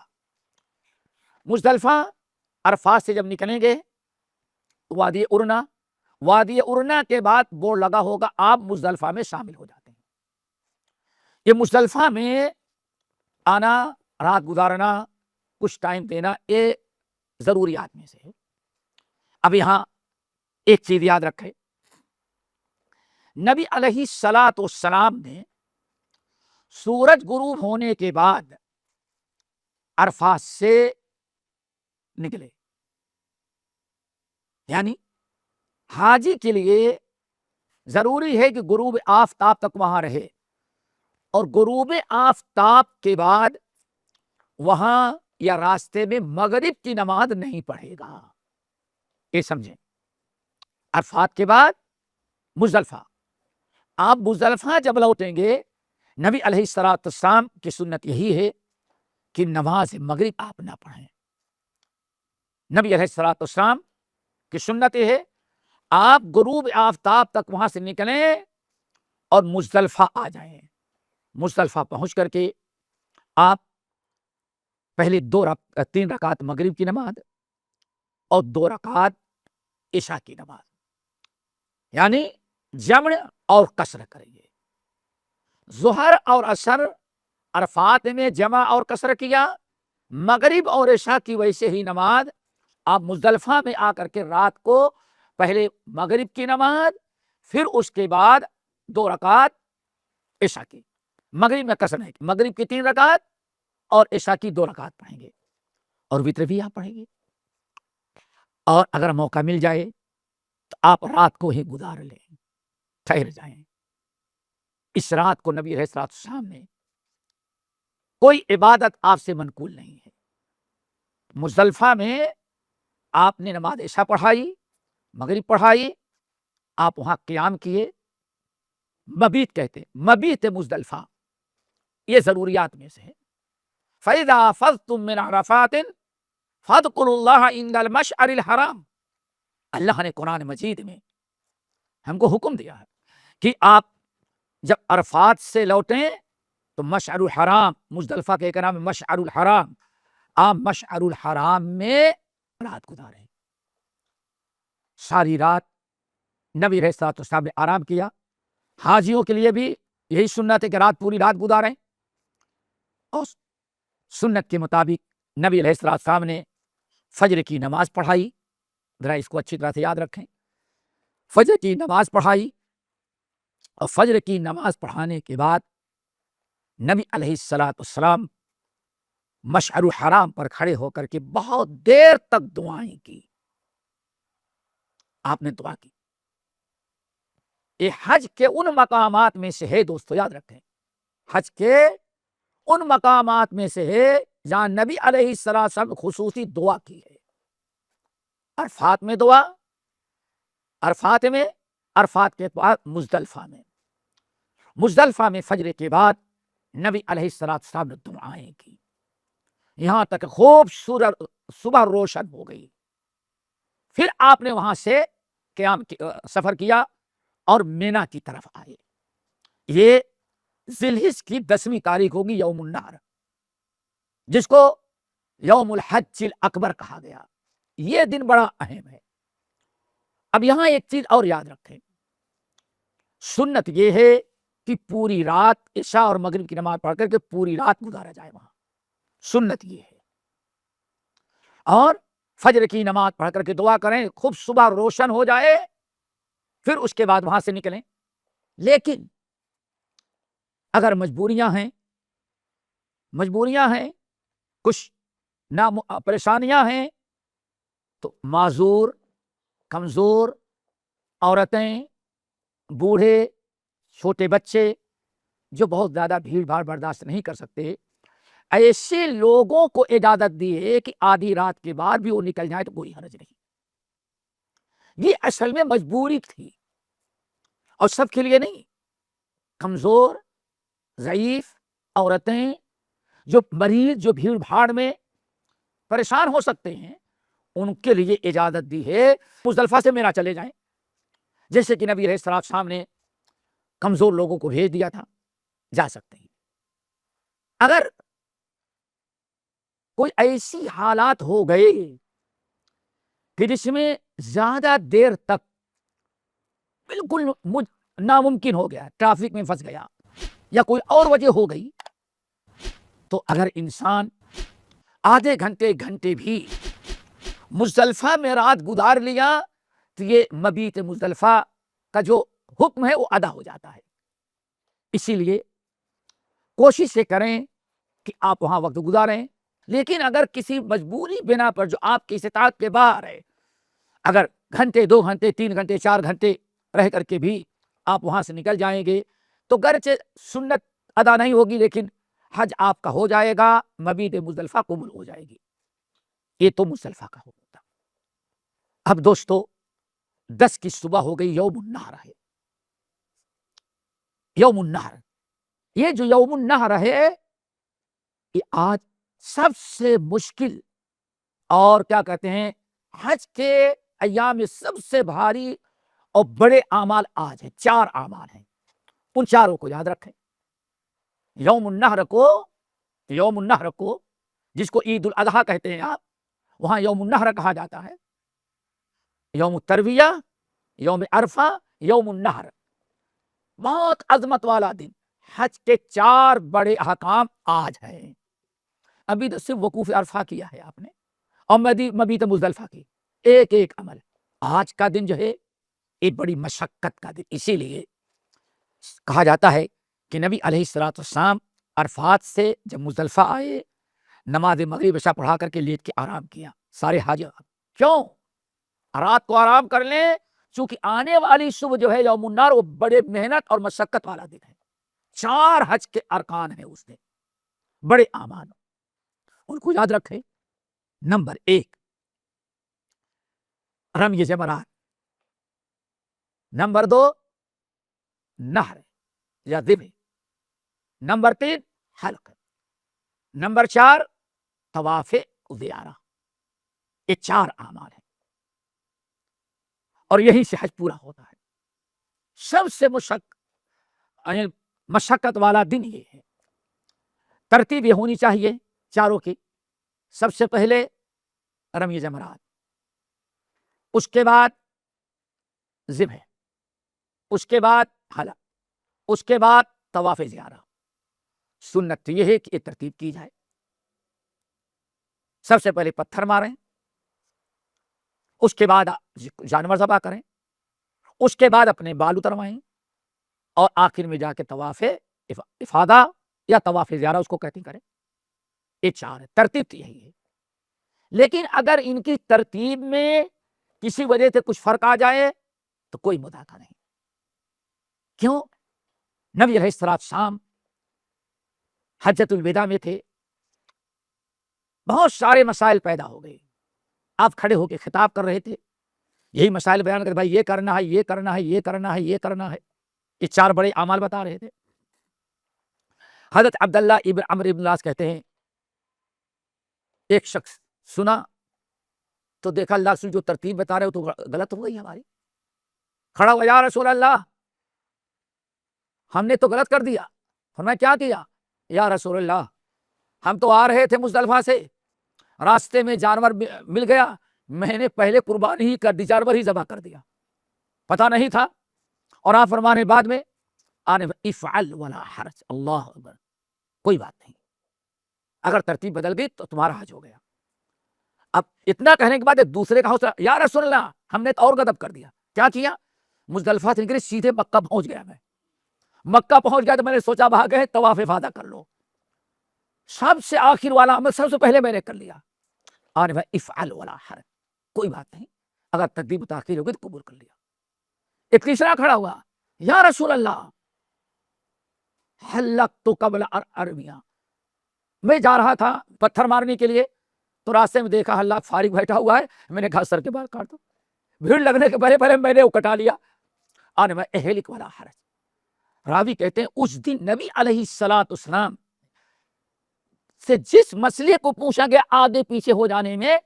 مزدلفہ عرفات سے جب نکلیں گے وادی ارنا، وادی ارنا کے بعد بورڈ لگا ہوگا آپ مزدلفہ میں شامل ہو جاتے ہیں۔ یہ مزدلفہ میں آنا، رات گزارنا، کچھ ٹائم دینا، یہ ضروریات میں سے ہے۔ اب یہاں ایک چیز یاد رکھے، نبی علیہ السلام نے سورج غروب ہونے کے بعد عرفات سے نکلے، یعنی حاجی کے لیے ضروری ہے کہ غروب آفتاب تک وہاں رہے، اور غروب آفتاب کے بعد وہاں یا راستے میں مغرب کی نماز نہیں پڑھے گا، یہ سمجھیں۔ عرفات کے بعد مزدلفہ، آپ مزدلفہ جب لوٹیں گے، نبی علیہ السلام کی سنت یہی ہے کہ نماز مغرب آپ نہ پڑھیں۔ نبی علیہ السلام کی سنت یہ ہے آپ غروب آفتاب تک وہاں سے نکلیں اور مزدلفہ آ جائیں۔ مزدلفہ پہنچ کر کے آپ پہلے 3 رکعت مغرب کی نماز اور 2 رکعت عشاء کی نماز، یعنی جمع اور قصر کریں گے۔ ظہر اور عصر عرفات میں جمع اور قصر کیا، مغرب اور عشاء کی ویسے ہی نماز آپ مزدلفہ میں آ کر کے رات کو پہلے مغرب کی نماز، پھر اس کے بعد 2 رکعت عشاء کی، مغرب میں قصر نہیں، مغرب کی 3 رکعت اور عشاء کی 2 رکعت پڑھیں گے، اور وتر بھی آپ پڑھیں گے۔ اور اگر موقع مل جائے تو آپ رات کو ہی گزار لیں، ٹھہر جائیں۔ اس رات کو نبی علیہ السلام نے کوئی عبادت آپ سے منقول نہیں ہے۔ مزدلفہ میں آپ نے نماز عشاء پڑھائی، مغرب پڑھائی، آپ وہاں قیام کیے، مبیت کہتے ہیں، مبیت مزدلفہ، یہ ضروریات میں سے ہے۔ فَإِذَا أَفَضْتُم مِّنْ عَرَفَاتٍ فَاذْكُرُوا اللَّهَ عِندَ الْمَشْعَرِ الْحَرَامِ، اللہ نے قرآن مجید میں ہم کو حکم دیا ہے کہ آپ جب عرفات سے لوٹیں تو مشعر الحرام، مزدلفہ کے ایک نام ہے مشعر الحرام، آپ مشعر الحرام میں رات گزاریں۔ ساری رات نبی علیہ الصلوۃ والسلام نے آرام کیا۔ حاجیوں کے لیے بھی یہی سنت ہے کہ رات پوری رات گزاریں، اور سنت کے مطابق نبی علیہ الصلوۃ والسلام نے فجر کی نماز پڑھائی۔ ذرا اس کو اچھی طرح سے یاد رکھیں، فجر کی نماز پڑھائی، اور فجر کی نماز پڑھانے کے بعد نبی علیہ الصلوۃ والسلام مشعر الحرام پر کھڑے ہو کر کے بہت دیر تک دعائیں کی۔ آپ نے دعا کی۔ یہ حج کے ان مقامات میں سے ہے، دوستو یاد رکھیں، حج کے ان مقامات میں سے ہے جہاں نبی علیہ السلام نے خصوصی دعا کی ہے۔ عرفات میں دعا، عرفات میں، عرفات کے بعد مزدلفہ میں، مزدلفہ میں فجر کے بعد نبی علیہ السلام نے دعائیں کی، یہاں تک خوبصورت صبح روشن ہو گئی۔ پھر آپ نے وہاں سے قیام سفر کیا اور مینا کی طرف آئے۔ یہ ذی الحجہ کی 10ویں تاریخ ہوگی، یوم النحر، جس کو یوم الحج الاکبر کہا گیا۔ یہ دن بڑا اہم ہے۔ اب یہاں ایک چیز اور یاد رکھیں، سنت یہ ہے کہ پوری رات عشاء اور مغرب کی نماز پڑھ کر کے پوری رات گزارا جائے وہاں، سنت یہ ہے۔ اور فجر کی نماز پڑھ کر کے دعا کریں، خوب صبح روشن ہو جائے، پھر اس کے بعد وہاں سے نکلیں۔ لیکن اگر مجبوریاں ہیں، کچھ پریشانیاں ہیں، تو معذور، کمزور عورتیں، بوڑھے، چھوٹے بچے جو بہت زیادہ بھیڑ بھاڑ برداشت نہیں کر سکتے، ایسے لوگوں کو اجازت دی ہے کہ آدھی رات کے بعد بھی وہ نکل جائیں تو کوئی حرج نہیں۔ یہ اصل میں مجبوری تھی، اور سب کے لیے نہیں۔ کمزور، ضعیف عورتیں، جو مریض، جو بھیڑ بھاڑ میں پریشان ہو سکتے ہیں، ان کے لیے اجازت دی ہے مزدلفہ سے مینا چلے جائیں، جیسے کہ نبی علیہ السلام نے کمزور لوگوں کو بھیج دیا تھا، جا سکتے ہیں۔ اگر کوئی ایسی حالات ہو گئے کہ جس میں زیادہ دیر تک بالکل ناممکن ہو گیا، ٹریفک میں پھنس گیا یا کوئی اور وجہ ہو گئی، تو اگر انسان آدھے گھنٹے بھی مزدلفہ میں رات گزار لیا تو یہ مبیت مزدلفہ کا جو حکم ہے وہ ادا ہو جاتا ہے۔ اسی لیے کوشش یہ کریں کہ آپ وہاں وقت گزاریں، لیکن اگر کسی مجبوری بنا پر جو آپ کی استطاعت کے باہر ہے، اگر گھنٹے، 2 گھنٹے، 3 گھنٹے، 4 گھنٹے رہ کر کے بھی آپ وہاں سے نکل جائیں گے تو گرچہ سنت ادا نہیں ہوگی، لیکن حج آپ کا ہو جائے گا، مبیت مزدلفہ قبول ہو جائے گی۔ یہ تو مزدلفہ کا حکم تھا۔ اب دوستو 10 کی صبح ہو گئی، یوم النحر ہے۔ یوم النحر، یہ جو یوم النحر ہے، یہ آج سب سے مشکل اور کیا کہتے ہیں، حج کے ایام میں سب سے بھاری اور بڑے اعمال آج ہیں۔ 4 اعمال ہیں، ان چاروں کو یاد رکھیں۔ یوم النحر کو جس کو عید الاضحیٰ کہتے ہیں آپ، وہاں یوم النحر کہا جاتا ہے۔ یوم الترویہ، یوم عرفہ، یوم النحر، بہت عظمت والا دن۔ حج کے 4 بڑے احکام آج ہیں. ابھی تو صرف وقوف عرفہ کیا ہے آپ نے اور مبیت مزدلفہ کی ایک ایک عمل. آج کا دن جو ہے ایک بڑی مشقت کا دن، اسی لیے کہا جاتا ہے کہ نبی علیہ الصلوۃ والسلام عرفات سے جب مزدلفہ آئے، نماز مغرب عشاء پڑھا کر کے لیٹ کے آرام کیا. سارے حاجی کیوں رات کو آرام کر لیں؟ چونکہ آنے والی صبح جو ہے یوم النار، وہ بڑے محنت اور مشقت والا دن ہے. 4 حج کے ارکان ہیں اس دن، بڑے اعمال، ان کو یاد رکھیں. نمبر 1 رمی جمرات، نمبر 2 نہر یا ذبح، نمبر 3 حلق، نمبر 4 طواف زیارہ. یہ 4 اعمال ہیں اور یہی سے حج پورا ہوتا ہے. سب سے مشقت والا دن یہ ہے. ترتیب یہ ہونی چاہیے چاروں کی. سب سے پہلے رمی جمرات، اس کے بعد ذبح، اس کے بعد حلق، اس کے بعد طواف زیارہ. سنت یہ ہے کہ یہ ترتیب کی جائے. سب سے پہلے پتھر ماریں، اس کے بعد جانور ذبح کریں، اس کے بعد اپنے بال اتروائیں اور آخر میں جا کے طواف افادہ یا طواف زیارہ اس کو کہتے کریں. یہ 4 ہے. ترتیب تو یہی ہے. لیکن اگر ان کی ترتیب میں کسی وجہ سے کچھ فرق آ جائے تو کوئی مداخلہ نہیں. کیوں؟ نبی علیہ السلام حجۃ الوداع میں تھے، بہت سارے مسائل پیدا ہو گئے. آپ کھڑے ہو کے خطاب کر رہے تھے، یہی مسائل بیان کر بھائی یہ کرنا ہے، یہ کرنا ہے، یہ کرنا ہے، یہ کرنا ہے. یہ 4 بڑے اعمال بتا رہے تھے. حضرت عبداللہ ابن عمرو ابن العاص کہتے ہیں ایک شخص سنا تو دیکھا اللہ رسول جو ترتیب بتا رہے ہو تو غلط ہو گئی ہماری. کھڑا ہوا یا رسول اللہ ہم نے تو غلط کر دیا. فرمایا کیا کیا؟ یا رسول اللہ ہم تو آ رہے تھے مزدلفہ سے، راستے میں جانور مل گیا، میں نے پہلے قربانی ہی کر دی، جانور ہی ذبح کر دیا، پتہ نہیں تھا. اور آپ فرمانے بعد میں آنے افعل ولا حرج. اللہ اکبر، کوئی بات نہیں، اگر ترتیب بدل گئی تو تمہارا حج ہو گیا. اب اتنا کہنے کے بعد ایک دوسرے کا حوصلہ، یا رسول اللہ ہم نے تو اور غضب کر دیا. کیا کیا؟ مزدلفہ سے نکلے سیدھے مکہ پہنچ گیا. میں مکہ پہنچ گیا تو میں نے سوچا وہاں گئے طواف افادہ کر لو. سب سے آخر والا عمل سب سے پہلے میں نے کر لیا. آنے میں افعل ولا حرج، کوئی بات نہیں، اگر ترتیب تاخیر ہوگی تو قبول کر لیا. ایک تیسرا کھڑا ہوا، یا رسول اللہ حلقت قبل ارمیہ، میں جا رہا تھا پتھر مارنے کے لیے تو راستے میں دیکھا حلاق فارغ بیٹھا ہوا ہے، میں نے کہا سر کے بال کاٹ دو. بھیڑ لگنے کے پہلے پہلے میں نے وہ کٹا لیا. آنے میں اہلک ولا حرج. راوی کہتے ہیں اس دن نبی علیہ الصلوۃ والسلام سے جس مسئلے کو پوچھا گیا آگے پیچھے ہو جانے میں،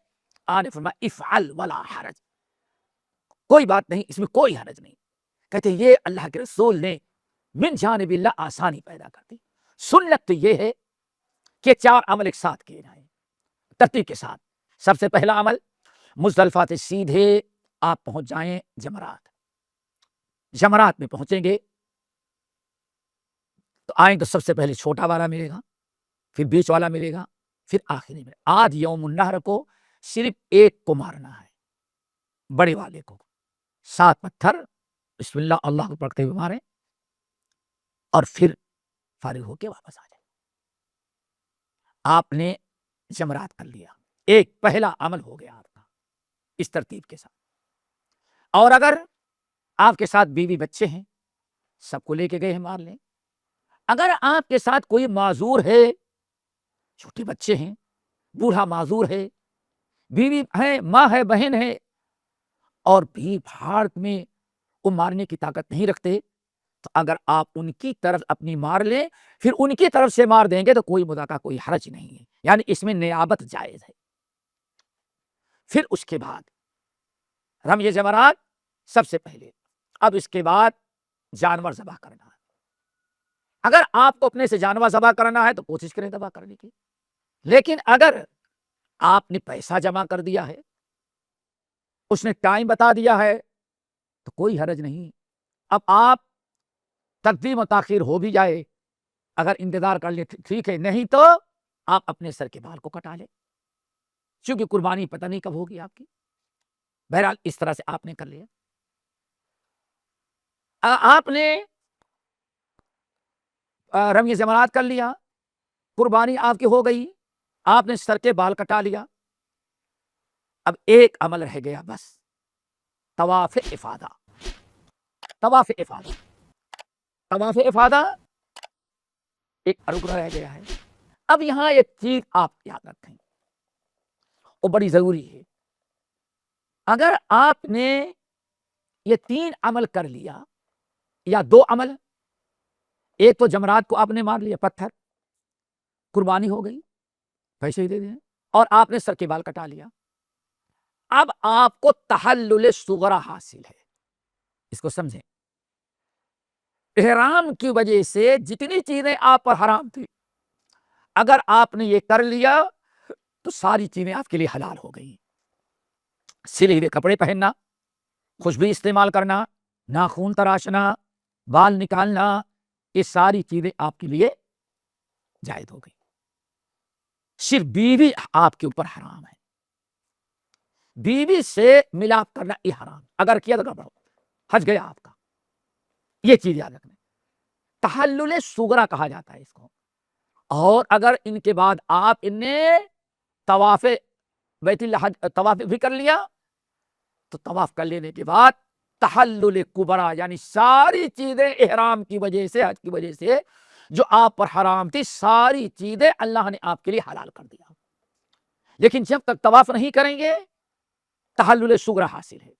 آنے فرمایا افعل ولا حرج، کوئی بات نہیں، اس میں کوئی حرج نہیں. کہتے ہیں یہ اللہ کے رسول نے من جانب اللہ آسانی پیدا کر دی. سنت تو یہ ہے کہ 4 عمل ایک ساتھ کیے جائیں ترتیب کے ساتھ. سب سے پہلا عمل مزدلفہ سے سیدھے آپ پہنچ جائیں جمرات. جمرات میں پہنچیں گے تو آئیں تو سب سے پہلے چھوٹا والا ملے گا، پھر بیچ والا ملے گا، پھر آخری میں. آج یوم النحر کو صرف ایک کو مارنا ہے، بڑے والے کو. 7 پتھر بسم اللہ اللہ کو پڑھتے ہوئے ماریں اور پھر فارغ ہو کے واپس آ جائیں. آپ نے جمرات کر لیا، ایک پہلا عمل ہو گیا آپ کا اس ترتیب کے ساتھ. اور اگر آپ کے ساتھ بیوی بچے ہیں، سب کو لے کے گئے ہیں مار لیں. اگر آپ کے ساتھ کوئی معذور ہے، چھوٹے بچے ہیں، بوڑھا معذور ہے، بیوی ہے، ماں ہے، بہن ہے، اور بھیڑ بھاڑ میں وہ مارنے کی طاقت نہیں رکھتے، تو اگر آپ ان کی طرف اپنی مار لیں پھر ان کی طرف سے مار دیں گے تو کوئی مداخلہ، کوئی حرج نہیں ہے. یعنی اس میں نیابت جائز ہے. پھر اس کے بعد رمی جمرات سب سے پہلے. اب اس کے بعد جانور ذبح کرنا ہے. اگر آپ کو اپنے سے جانور ذبح کرنا ہے تو کوشش کریں ذبح کرنے کی. لیکن اگر آپ نے پیسہ جمع کر دیا ہے، اس نے ٹائم بتا دیا ہے تو کوئی حرج نہیں. اب آپ تقدیم و تاخیر ہو بھی جائے اگر انتظار کر لے ٹھیک ہے، نہیں تو آپ اپنے سر کے بال کو کٹا لیں، چونکہ قربانی پتہ نہیں کب ہوگی آپ کی۔ بہرحال اس طرح سے آپ نے کر لیا، آپ نے رمی جمرات کر لیا، قربانی آپ کی ہو گئی، آپ نے سر کے بال کٹا لیا، اب ایک عمل رہ گیا بس، طواف افاضہ۔ طواف افاضہ، طواف افاضہ ایک رکن رہ گیا ہے۔ اب یہاں ایک چیز آپ یاد رکھیں، وہ بڑی ضروری ہے۔ اگر آپ نے یہ 3 عمل کر لیا یا 2 عمل، ایک تو جمرات کو آپ نے مار لیا، پتھر، قربانی ہو گئی، پیسے ہی دے دیں، اور آپ نے سر کے بال کٹا لیا، اب آپ کو تحلل صغرا حاصل ہے۔ اس کو سمجھیں، احرام کی وجہ سے جتنی چیزیں آپ پر حرام تھی، اگر آپ نے یہ کر لیا تو ساری چیزیں آپ کے لیے حلال ہو گئی۔ سلے ہوئے کپڑے پہننا، خوشبو استعمال کرنا، ناخون تراشنا، بال نکالنا، یہ ساری چیزیں آپ کے لیے جائز ہو گئی۔ صرف بیوی آپ کے اوپر حرام ہے، بیوی سے ملاپ کرنا یہ حرام، اگر کیا تو گڑبڑ، حج گیا آپ کا۔ یہ چیز یاد رکھنا، تحلل صغرا کہا جاتا ہے اس کو۔ اور اگر ان کے بعد آپ نے طواف بیت اللہ طواف بھی کر لیا تو طواف کر لینے کے بعد تحلل کبرا، یعنی ساری چیزیں احرام کی وجہ سے، حج کی وجہ سے جو آپ پر حرام تھی، ساری چیزیں اللہ نے آپ کے لیے حلال کر دیا۔ لیکن جب تک طواف نہیں کریں گے تحلل صغرا حاصل ہے،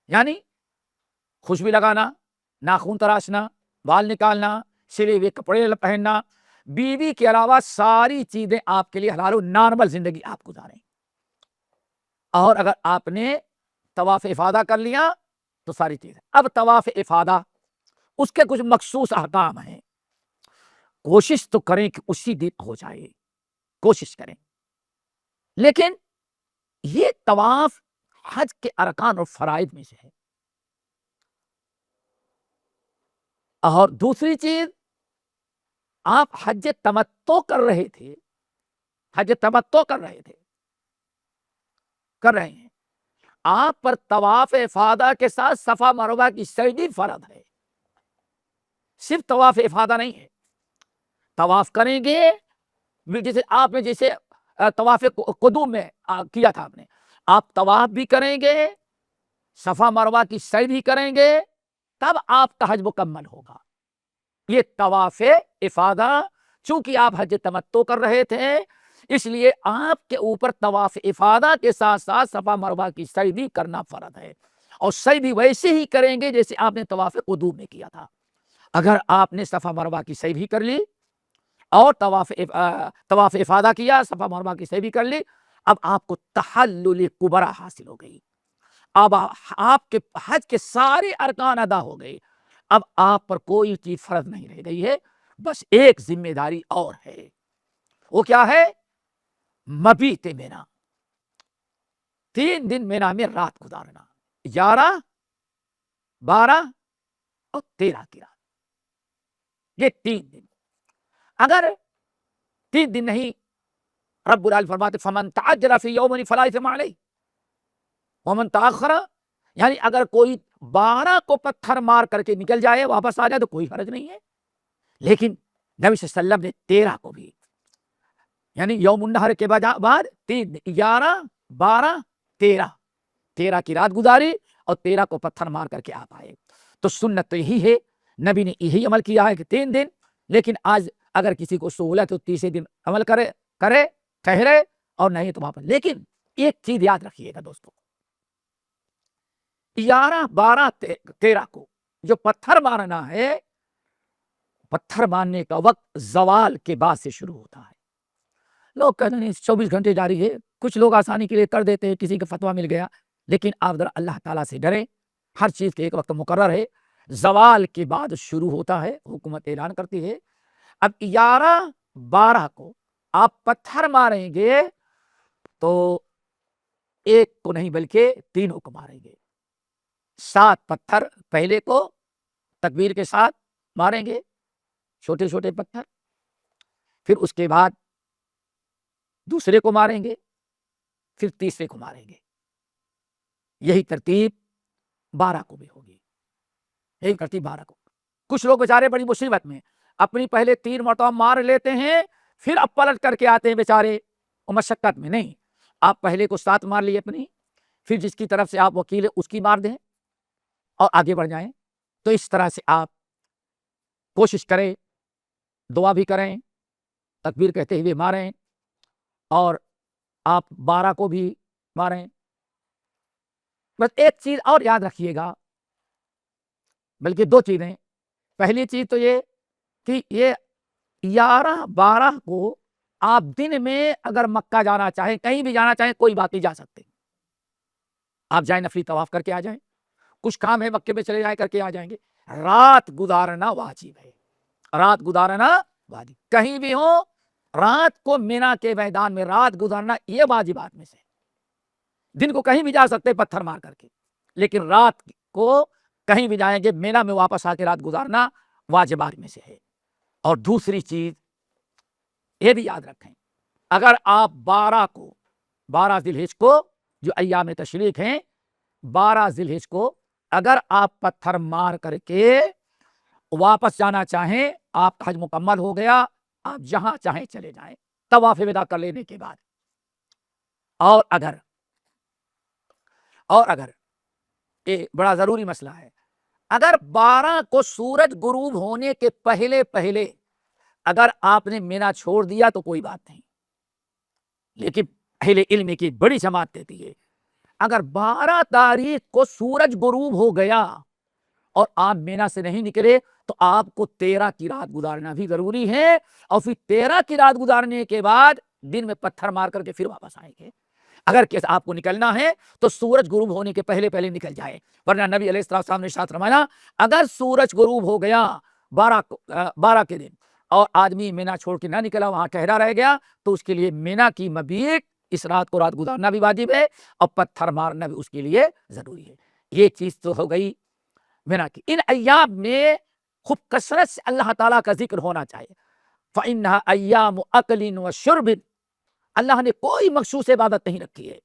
یعنی خوشبو لگانا، ناخون تراشنا، بال نکالنا، سلے ہوئے کپڑے پہننا، بیوی کے علاوہ ساری چیزیں آپ کے لیے حلال ہو، نارمل زندگی آپ گزاریں۔ اور اگر آپ نے طواف افاضہ کر لیا تو ساری چیزیں۔ اب طواف افاضہ اس کے کچھ مخصوص احکام ہیں، کوشش تو کریں کہ اسی دن ہو جائے، کوشش کریں، لیکن یہ طواف حج کے ارکان اور فرائض میں سے ہے۔ اور دوسری چیز، آپ حج تمتع کر رہے تھے، حج تمتع کر رہے تھے، کر رہے ہیں، آپ پر طواف افاضہ کے ساتھ صفا مروہ کی سعی فرض ہے، صرف طواف افاضہ نہیں ہے۔ طواف کریں گے، جیسے آپ نے جیسے طواف قدوم میں کیا تھا، آپ طواف بھی کریں گے، صفا مروہ کی سعی بھی کریں گے، تب آپ کا حج مکمل ہوگا۔ یہ طواف افاضہ، چونکہ آپ حج تمتع کر رہے تھے، اس لیے آپ کے اوپر طواف افاضہ کے ساتھ ساتھ صفا مروہ کی سعی بھی کرنا فرض ہے، اور سعی بھی ویسے ہی کریں گے جیسے آپ نے طواف قدوم میں کیا تھا۔ اگر آپ نے صفا مروہ کی سعی بھی کر لی اور طواف افاضہ کیا، صفا مروہ کی سعی بھی کر لی، اب آپ کو تحلل کبرا حاصل ہو گئی، اب آپ کے حج کے سارے ارکان ادا ہو گئے، اب آپ پر کوئی چیز فرض نہیں رہ گئی ہے، بس ایک ذمہ داری اور ہے، وہ کیا ہے؟ مبیت مینا، 3 دن مینا میں رات گزارنا، 11، 12 اور 13 کی رات، یہ 3 دن۔ اگر 3 دن نہیں، رب العالمین فرماتے فمن تعجل فی یومین فلا اثم علیہ ومن تاخر، یعنی اگر کوئی 12 کو پتھر مار کر کے نکل جائے، واپس آ جائے تو کوئی حرج نہیں ہے، لیکن نبی صلی اللہ علیہ وسلم نے 13 کو بھی، یعنی یوم النحر کے بعد 3، 11، 12، 13 کی رات گزاری اور 13 کو پتھر مار کر کے آپ آئے۔ تو سنت تو یہی ہے، نبی نے یہی عمل کیا ہے کہ 3 دن، لیکن آج اگر کسی کو سہولت تو تیسرے دن عمل کرے ٹھہرے، اور نہیں تو واپس۔ لیکن ایک چیز یاد رکھیے گا دوستو، 11، 12، 13 کو جو پتھر مارنا ہے، پتھر مارنے کا وقت زوال کے بعد سے شروع ہوتا ہے۔ لوگ کہتے ہیں 24 گھنٹے جاری ہے، کچھ لوگ آسانی کے لیے کر دیتے ہیں، کسی کا فتویٰ مل گیا، لیکن آپ ذرا اللہ تعالیٰ سے ڈریں، ہر چیز کے ایک وقت مقرر ہے، زوال کے بعد شروع ہوتا ہے، حکومت اعلان کرتی ہے۔ اب 11، 12 کو آپ پتھر ماریں گے تو ایک کو نہیں بلکہ 3 کو ماریں گے، 7 پتھر پہلے کو تکبیر کے ساتھ ماریں گے، چھوٹے چھوٹے پتھر، پھر اس کے بعد دوسرے کو ماریں گے، پھر تیسرے کو ماریں گے. یہی ترتیب 12 کو بھی ہوگی. یہی ترتیب 12 کو. کچھ لوگ بیچارے بڑی مصیبت میں اپنی پہلے 3 مرتبہ مار لیتے ہیں، پھر اب پلٹ کر کے آتے ہیں بیچارے مشقت میں. نہیں، آپ پہلے کو 7 مار لیے اپنی، پھر جس کی طرف سے آپ وکیل ہے اس کی مار دیں اور آگے بڑھ جائیں. تو اس طرح سے آپ کوشش کریں، دعا بھی کریں، تکبیر کہتے ہوئے ماریں، اور آپ 12 کو بھی ماریں. بس ایک چیز اور یاد رکھیے گا، بلکہ 2 چیزیں. پہلی چیز تو یہ کہ یہ 11-12 کو آپ دن میں اگر مکہ جانا چاہیں، کہیں بھی جانا چاہیں، کوئی بات نہیں، جا سکتے. آپ جائیں نفلی طواف کر کے آ جائیں، کچھ کام ہے مکے میں چلے جائیں، کر کے آ جائیں گے. رات گزارنا واجب ہے، رات گزارنا واجب. کہیں بھی ہو، رات کو مینا کے میدان میں رات گزارنا یہ واجبات میں سے. دن کو کہیں بھی جا سکتے پتھر مار کر کے، لیکن رات کو کہیں بھی جائیں گے مینا میں واپس آ کے رات گزارنا واجبات میں سے ہے. اور دوسری چیز یہ بھی یاد رکھیں، اگر آپ 12 ذی الحجہ کو، جو ایام تشریق ہیں، 12 ذی الحجہ کو اگر آپ پتھر مار کر کے واپس جانا چاہیں، آپ کا حج مکمل ہو گیا، آپ جہاں چاہیں چلے جائیں طواف وداع کر لینے کے بعد. اور اگر یہ بڑا ضروری مسئلہ ہے، اگر 12 کو سورج غروب ہونے کے پہلے اگر آپ نے مینا چھوڑ دیا تو کوئی بات نہیں. لیکن اہل علم کی بڑی جماعت کہتی ہے، اگر 12 تاریخ کو سورج غروب ہو گیا اور آپ مینا سے نہیں نکلے تو آپ کو 13 کی رات گزارنا بھی ضروری ہے. اور پھر 13 کی رات گزارنے کے بعد دن میں پتھر مار کر کے پھر واپس آئیں گے. اگر کیسا آپ کو نکلنا ہے تو سورج غروب ہونے کے پہلے نکل جائے، ورنہ نبی علیہ السلام نے ارشاد فرمایا، اگر سورج غروب ہو گیا 12 کے دن اور آدمی مینا چھوڑ کے نہ نکلا، وہاں ٹھہرا رہ گیا، تو اس کے لیے مینا کی مبیت، اس رات کو رات گزارنا بھی واجب ہے اور پتھر مارنا بھی اس کے لیے ضروری ہے. یہ چیز تو ہو گئی مینا کی. ان ایام میں خوب کثرت سے اللہ تعالیٰ کا ذکر ہونا چاہیے. فَإِنَّهَا أَيَّامُ أَكْلٍ وَشُرْبٍ. اللہ نے کوئی مخصوص عبادت نہیں رکھی ہے.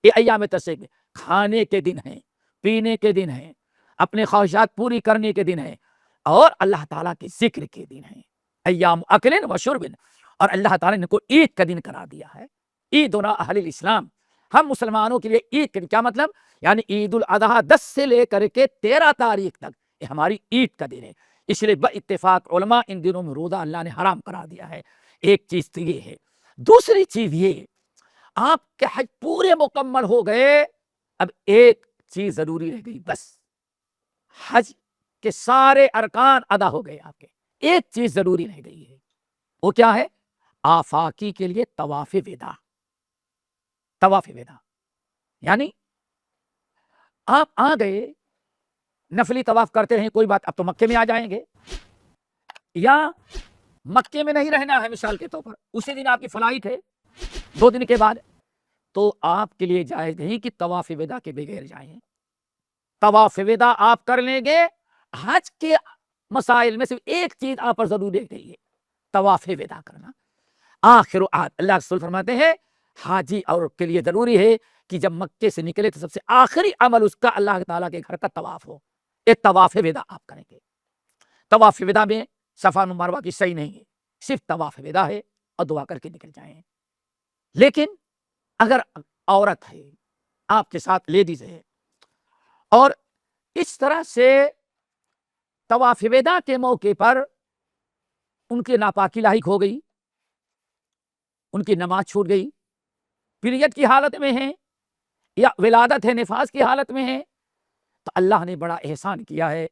یہ ایام تشریق میں کھانے کے دن ہیں، پینے کے دن ہیں، اپنے خواہشات پوری کرنے کے دن ہیں، اور اللہ تعالیٰ کے ذکر کے دن ہیں. ایام اکل و شرب. اور اللہ تعالیٰ نے کو عید کا دن قرار دیا ہے. عیدنا اہل الاسلام، ہم مسلمانوں کے لیے عید کا کیا مطلب؟ یعنی عید الاضحیٰ 10 سے لے کر کے 13 تاریخ تک یہ ہماری عید کا دن ہے. اس لیے باتفاق علماء ان دنوں میں روزہ اللہ نے حرام قرار دیا ہے. ایک چیز تو یہ ہے. دوسری چیز یہ، آپ کے حج پورے مکمل ہو گئے، اب ایک چیز ضروری رہ گئی، بس حج کے سارے ارکان ادا ہو گئے. آپ کے ایک چیز ضروری رہ گئی ہے، وہ کیا ہے؟ آفاقی کے لیے طواف وداع. طواف وداع یعنی آپ آ گئے، نفلی طواف کرتے رہیں، کوئی بات، اب تو مکے میں آ جائیں گے، یا مکے میں نہیں رہنا ہے، مثال کے طور پر اسی دن آپ کی فلائٹ ہے 2 دن کے بعد، تو آپ کے لیے جائز نہیں کہ طواف وداع کے بغیر جائیں. طواف وداع آپ کر لیں گے. حج کے مسائل میں صرف ایک چیز آپ پر ضرور دیکھ گئی ہے، طواف وداع کرنا. آخر اللہ رسول فرماتے ہیں حاجی اور کے لیے ضروری ہے کہ جب مکے سے نکلے تو سب سے آخری عمل اس کا اللہ تعالیٰ کے گھر کا طواف ہو. ایک طواف وداع آپ کریں گے. طواف وداع میں صفا و مروہ کی صحیح نہیں ہے، صرف طواف وداع ہے اور دعا کر کے نکل جائیں. لیکن اگر عورت ہے، آپ کے ساتھ لیڈیز ہے، اور اس طرح سے طواف وداع کے موقع پر ان کی ناپاکی لاحق ہو گئی، ان کی نماز چھوٹ گئی، پیریڈ کی حالت میں ہیں یا ولادت ہے، نفاس کی حالت میں ہیں، تو اللہ نے بڑا احسان کیا ہے.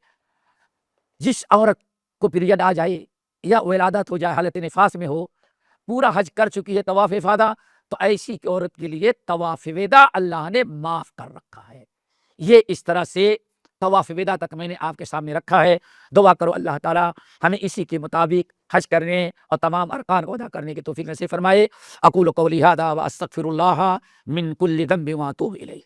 جس عورت کو پیریڈ آ جائے یا ولادت ہو جائے، حالت نفاس میں ہو، پورا حج کر چکی ہے طواف افاضہ، تو ایسی عورت کے لیے طواف وداع اللہ نے معاف کر رکھا ہے. یہ اس طرح سے طواف وداع تک میں نے آپ کے سامنے رکھا ہے. دعا کرو اللہ تعالیٰ ہمیں اسی کے مطابق حج کرنے اور تمام ارکان کو ادا کرنے کی توفیق نصیب فرمائے. اقول قولی ھذا واستغفر اللہ من کل ذنب واتوب الیہ.